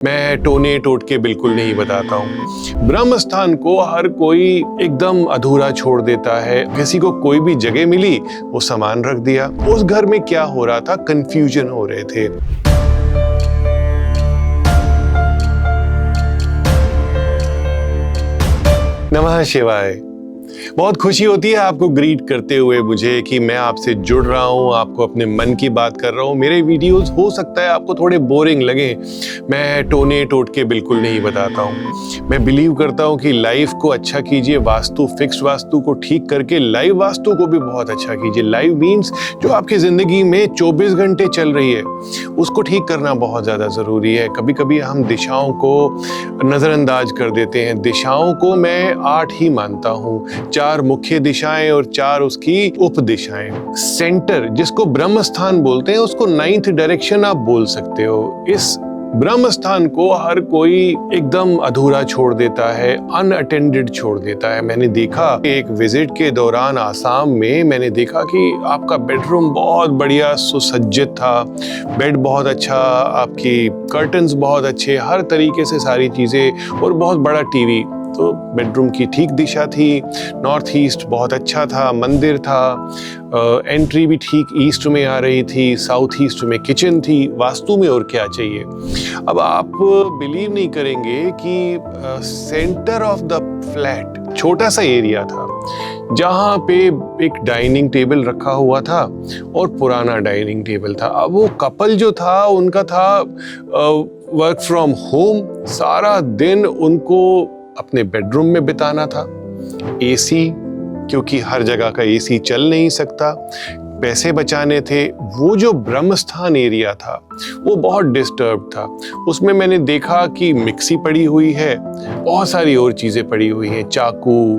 मैं टोने टोटके बिल्कुल नहीं बताता हूँ। ब्रह्म स्थान को हर कोई एकदम अधूरा छोड़ देता है। किसी को कोई भी जगह मिली वो सामान रख दिया। उस घर में क्या हो रहा था, कंफ्यूजन हो रहे थे। नमः शिवाय। बहुत खुशी होती है आपको ग्रीट करते हुए मुझे कि मैं आपसे जुड़ रहा हूँ, आपको अपने मन की बात कर रहा हूँ। मेरे वीडियोस हो सकता है आपको थोड़े बोरिंग लगे। मैं टोने टोटके बिल्कुल नहीं बताता हूँ। मैं बिलीव करता हूँ कि लाइफ को अच्छा कीजिए, वास्तु फिक्स्ड वास्तु को ठीक करके लाइव वास्तु को भी बहुत अच्छा कीजिए। लाइव मीन्स जो आपकी ज़िंदगी में 24 घंटे चल रही है उसको ठीक करना बहुत ज़्यादा ज़रूरी है। कभी कभी हम दिशाओं को नज़रअंदाज कर देते हैं। दिशाओं को मैं 8 ही मानता हूँ, 4 मुख्य दिशाएं और 4 उसकी उप दिशाएं। सेंटर जिसको ब्रह्म स्थान बोलते हैं उसको 9th डायरेक्शन आप बोल सकते हो। इस ब्रह्म स्थान को हर कोई एकदम अधूरा छोड़ देता है, अनअटेंडेड छोड़ देता है। मैंने देखा एक विजिट के दौरान आसाम में, मैंने देखा कि आपका बेडरूम बहुत बढ़िया सुसज्जित था, बेड बहुत अच्छा, आपकी कर्टन्स बहुत अच्छे, हर तरीके से सारी चीजें, और बहुत बड़ा टीवी। तो बेडरूम की ठीक दिशा थी, नॉर्थ ईस्ट बहुत अच्छा था, मंदिर था, एंट्री भी ठीक ईस्ट में आ रही थी, साउथ ईस्ट में किचन थी। वास्तु में और क्या चाहिए। अब आप बिलीव नहीं करेंगे कि सेंटर ऑफ द फ्लैट छोटा सा एरिया था जहाँ पे एक डाइनिंग टेबल रखा हुआ था और पुराना डाइनिंग टेबल था। अब वो कपल जो था उनका था वर्क फ्रॉम होम, सारा दिन उनको अपने बेडरूम में बिताना था। एसी, क्योंकि हर जगह का एसी चल नहीं सकता, पैसे बचाने थे। वो जो ब्रह्मस्थान एरिया था वो बहुत डिस्टर्ब था। उसमें मैंने देखा कि मिक्सी पड़ी हुई है, बहुत सारी और चीज़ें पड़ी हुई हैं, चाकू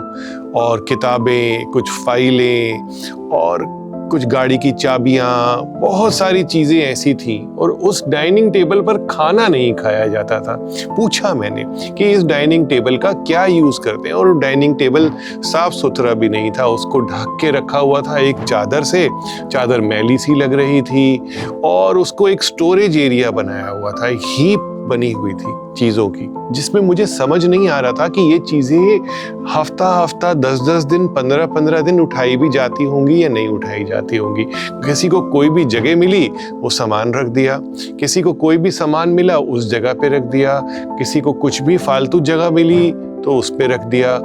और किताबें, कुछ फाइलें और कुछ गाड़ी की चाबियाँ, बहुत सारी चीज़ें ऐसी थी। और उस डाइनिंग टेबल पर खाना नहीं खाया जाता था। पूछा मैंने कि इस डाइनिंग टेबल का क्या यूज़ करते हैं, और डाइनिंग टेबल साफ सुथरा भी नहीं था, उसको ढक के रखा हुआ था एक चादर से। चादर मैली सी लग रही थी और उसको एक स्टोरेज एरिया बनाया हुआ था, एक हीप बनी हुई थी चीज़ों की, जिसमें मुझे समझ नहीं आ रहा था कि ये चीज़ें हफ्ता 10 दिन 15 दिन उठाई भी जाती होंगी या नहीं उठाई जाती होंगी। किसी को कोई भी जगह मिली वो सामान रख दिया, किसी को कोई भी सामान मिला उस जगह पे रख दिया, किसी को कुछ भी फालतू जगह मिली तो उस पे रख दिया।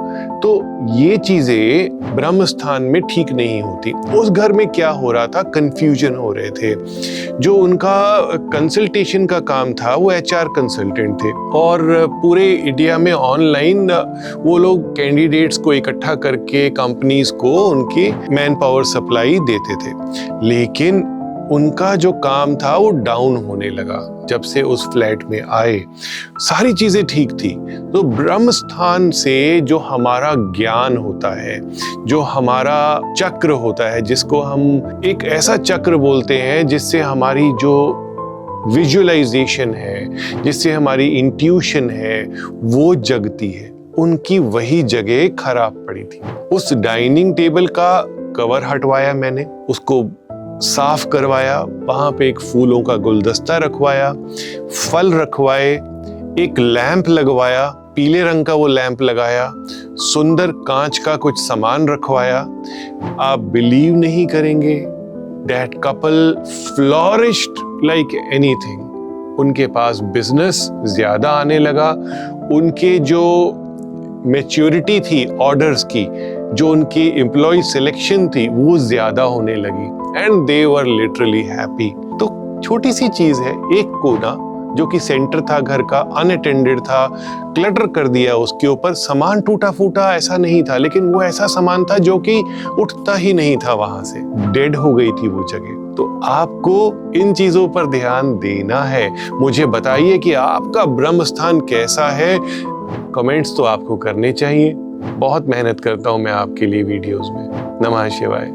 तो ये चीज़ें ब्रह्म स्थान में ठीक नहीं होती। उस घर में क्या हो रहा था, कंफ्यूजन हो रहे थे। जो उनका कंसल्टेशन का काम था वो HR कंसल्टेंट थे, और पूरे इंडिया में ऑनलाइन वो लोग कैंडिडेट्स को इकट्ठा करके कंपनीज को उनकी मैन पावर सप्लाई देते थे। लेकिन उनका जो काम था वो डाउन होने लगा जब से उस फ्लैट में आए। सारी चीजें ठीक थी। तो ब्रह्म स्थान से जो हमारा ज्ञान होता है, जो हमारा चक्र होता है, जिसको हम एक ऐसा चक्र बोलते हैं जिससे हमारी जो विजुअलाइजेशन है, जिससे हमारी इंट्यूशन है, वो जगती है, उनकी वही जगह खराब पड़ी थी। उस डाइनिंग टेबल का कवर हटवाया मैंने, उसको साफ करवाया, वहां पे एक फूलों का गुलदस्ता रखवाया, फल रखवाए, एक लैंप लगवाया, पीले रंग का वो लैंप लगाया, सुंदर कांच का कुछ सामान रखवाया। आप बिलीव नहीं करेंगे, दैट कपल फ्लॉरिश्ड लाइक एनीथिंग। उनके पास बिजनेस ज्यादा आने लगा, उनके जो मैच्योरिटी थी ऑर्डर्स की, जो उनकी एम्प्लॉय सिलेक्शन थी वो ज्यादा होने लगी, and they were literally happy. तो छोटी सी चीज है, एक कोना जो कि सेंटर था घर का, अनअटेंडेड था, क्लटर कर दिया उसके ऊपर। सामान टूटा फूटा ऐसा नहीं था, लेकिन वो ऐसा सामान था जो कि उठता ही नहीं था, वहां से डेड हो गई थी वो जगह। तो आपको इन चीजों पर ध्यान देना है। मुझे बताइए कि आपका ब्रह्म स्थान कैसा है। कमेंट्स तो आपको करने चाहिए। बहुत मेहनत करता हूं मैं आपके लिए वीडियोस में। नमः शिवाय।